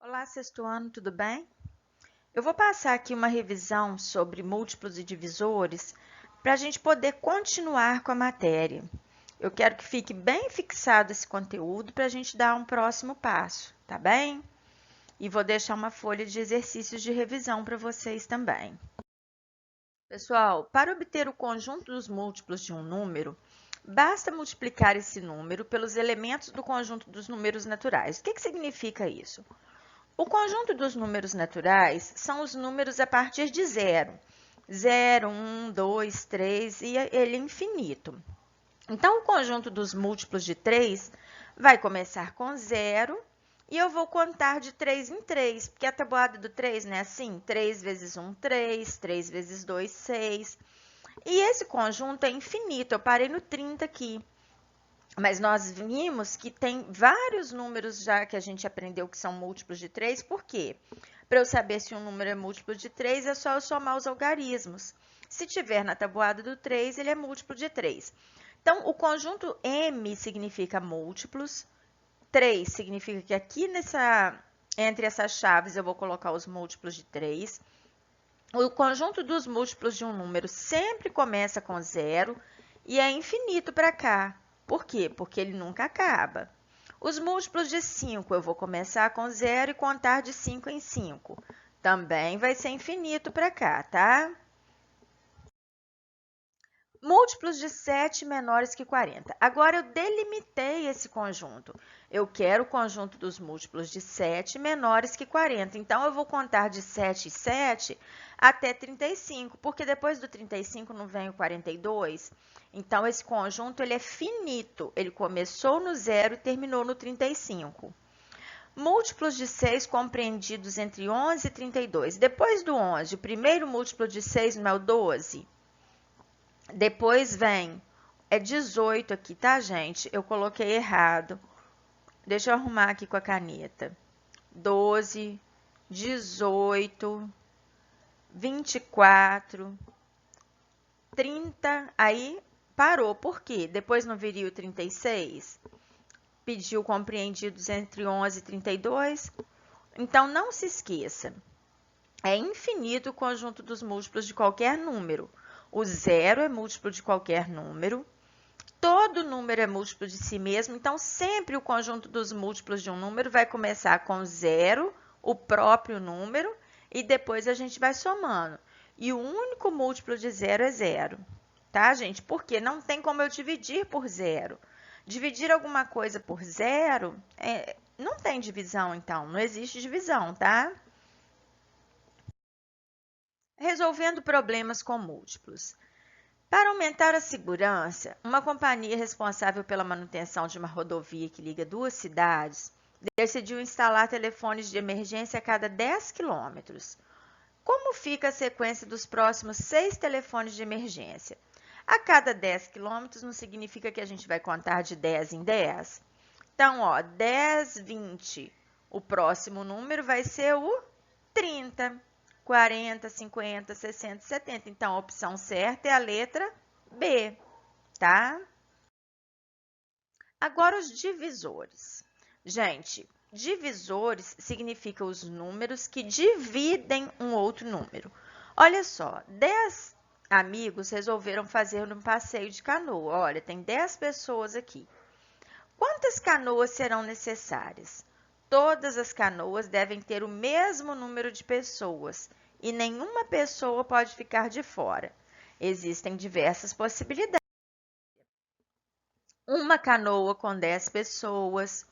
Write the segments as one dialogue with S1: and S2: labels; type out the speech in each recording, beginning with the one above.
S1: Olá, sexto ano, tudo bem? Eu vou passar aqui uma revisão sobre múltiplos e divisores para a gente poder continuar com a matéria. Eu quero que fique bem fixado esse conteúdo para a gente dar um próximo passo, tá bem? E vou deixar uma folha de exercícios de revisão para vocês também. Pessoal, para obter o conjunto dos múltiplos de um número, basta multiplicar esse número pelos elementos do conjunto dos números naturais. O que significa isso? O conjunto dos números naturais são os números a partir de zero. 0, 1, 2, 3 e ele é infinito. Então, o conjunto dos múltiplos de 3 vai começar com 0 e eu vou contar de 3 em 3, porque a tabuada do 3 não é assim? 3 vezes 1, 3, 3 vezes 2, 6. E esse conjunto é infinito, eu parei no 30 aqui. Mas nós vimos que tem vários números já que a gente aprendeu que são múltiplos de 3. Por quê? Para eu saber se um número é múltiplo de 3, é só eu somar os algarismos. Se tiver na tabuada do 3, ele é múltiplo de 3. Então, o conjunto M significa múltiplos. 3 significa que aqui entre essas chaves eu vou colocar os múltiplos de 3. O conjunto dos múltiplos de um número sempre começa com 0 e é infinito para cá. Por quê? Porque ele nunca acaba. Os múltiplos de 5, eu vou começar com 0 e contar de 5 em 5. Também vai ser infinito para cá, tá? Múltiplos de 7 menores que 40. Agora, eu delimitei esse conjunto. Eu quero o conjunto dos múltiplos de 7 menores que 40. Então, eu vou contar de 7 em 7 até 35, porque depois do 35 não vem o 42. Então, esse conjunto ele é finito. Ele começou no 0 e terminou no 35. Múltiplos de 6 compreendidos entre 11 e 32. Depois do 11, o primeiro múltiplo de 6 não é o 12? Depois vem, é 18 aqui, tá, gente? Eu coloquei errado. Deixa eu arrumar aqui com a caneta. 12, 18, 24, 30, aí parou. Por quê? Depois não viria o 36? Pediu compreendidos entre 11 e 32? Então, não se esqueça. É infinito o conjunto dos múltiplos de qualquer número. O zero é múltiplo de qualquer número. Todo número é múltiplo de si mesmo, então sempre o conjunto dos múltiplos de um número vai começar com zero, o próprio número, e depois a gente vai somando. E o único múltiplo de zero é zero, tá, gente? Porque não tem como eu dividir por zero. Dividir alguma coisa por zero, não tem divisão, então, não existe divisão, tá? Resolvendo problemas com múltiplos. Para aumentar a segurança, uma companhia responsável pela manutenção de uma rodovia que liga duas cidades decidiu instalar telefones de emergência a cada 10 quilômetros. Como fica a sequência dos próximos 6 telefones de emergência? A cada 10 quilômetros não significa que a gente vai contar de 10 em 10? Então, 10, 20. O próximo número vai ser o 30. 40, 50, 60, 70. Então, a opção certa é a letra B, tá? Agora, os divisores. Gente, divisores significa os números que dividem um outro número. Olha só, 10 amigos resolveram fazer um passeio de canoa. Olha, tem 10 pessoas aqui. Quantas canoas serão necessárias? Todas as canoas devem ter o mesmo número de pessoas e nenhuma pessoa pode ficar de fora. Existem diversas possibilidades. Uma canoa com 10 pessoas,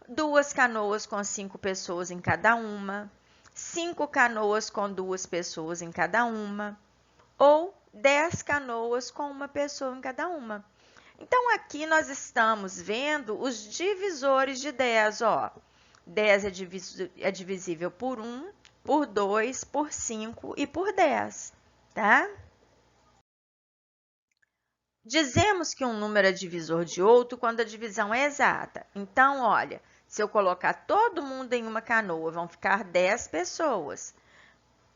S1: 2 canoas com 5 pessoas em cada uma, 5 canoas com 2 pessoas em cada uma, ou 10 canoas com uma pessoa em cada uma. Então, aqui nós estamos vendo os divisores de 10, ó. 10 é divisível por 1, por 2, por 5 e por 10, tá? Dizemos que um número é divisor de outro quando a divisão é exata. Então, olha, se eu colocar todo mundo em uma canoa, vão ficar 10 pessoas.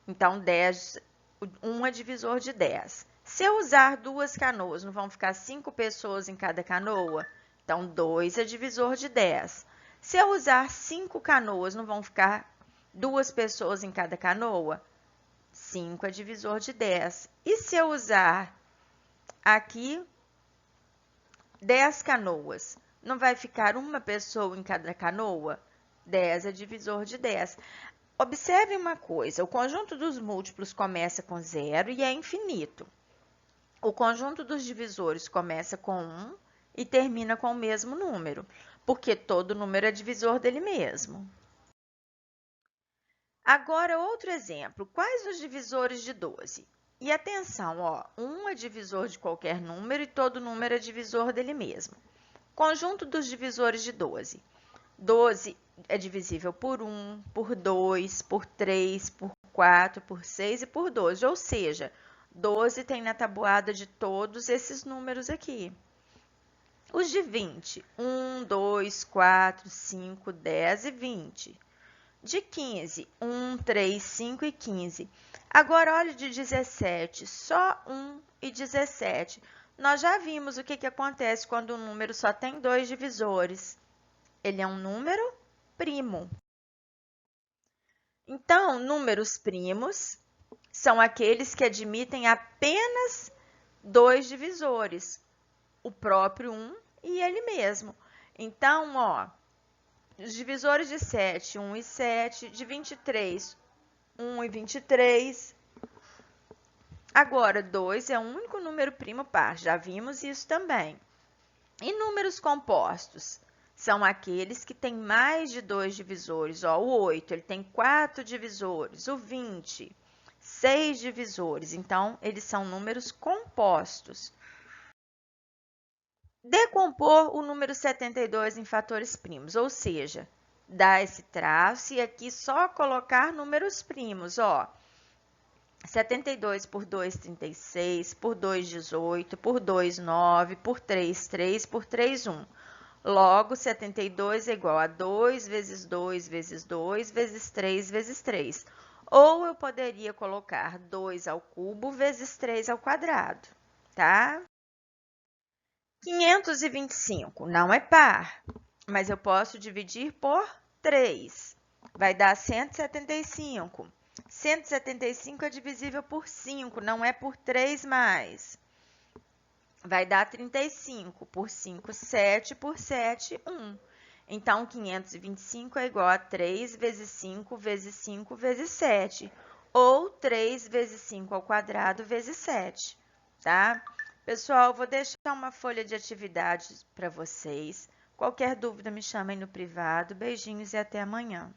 S1: Então, 10, 1 é divisor de 10. Se eu usar 2 canoas, não vão ficar 5 pessoas em cada canoa? Então, 2 é divisor de 10. Se eu usar 5 canoas, não vão ficar 2 pessoas em cada canoa? 5 é divisor de 10. E se eu usar aqui 10 canoas, não vai ficar uma pessoa em cada canoa? 10 é divisor de 10. Observe uma coisa, o conjunto dos múltiplos começa com 0 e é infinito. O conjunto dos divisores começa com 1 e termina com o mesmo número, porque todo número é divisor dele mesmo. Agora, outro exemplo. Quais os divisores de 12? E atenção, ó, 1 é divisor de qualquer número e todo número é divisor dele mesmo. Conjunto dos divisores de 12. 12 é divisível por 1, por 2, por 3, por 4, por 6 e por 12. Ou seja, 12 tem na tabuada de todos esses números aqui. Os de 20, 1, 2, 4, 5, 10 e 20. De 15, 1, 3, 5 e 15. Agora, olha de 17, só 1 e 17. Nós já vimos o que acontece quando um número só tem 2 divisores. Ele é um número primo. Então, números primos são aqueles que admitem apenas 2 divisores, o próprio 1 e ele mesmo. Então, ó, os divisores de 7, 1 e 7, de 23, 1 e 23. Agora, 2 é o único número primo par, já vimos isso também. E números compostos? São aqueles que têm mais de 2 divisores. Ó, o 8, ele tem 4 divisores. O 20, 6 divisores. Então, eles são números compostos. Decompor o número 72 em fatores primos, ou seja, dar esse traço e aqui só colocar números primos, ó. 72 por 2, 36, por 2, 18, por 2, 9, por 3, 3, por 3, 1. Logo, 72 é igual a 2 vezes 2 vezes 2 vezes 3 vezes 3. Ou eu poderia colocar 2 ao cubo vezes 3 ao quadrado, tá? 525 não é par, mas eu posso dividir por 3. Vai dar 175. 175 é divisível por 5, não é por 3 mais. Vai dar 35. Por 5, 7. Por 7, 1. Então, 525 é igual a 3 vezes 5 vezes 5 vezes 7. Ou 3 vezes 5 ao quadrado vezes 7, tá? Pessoal, vou deixar uma folha de atividades para vocês. Qualquer dúvida, me chamem no privado. Beijinhos e até amanhã.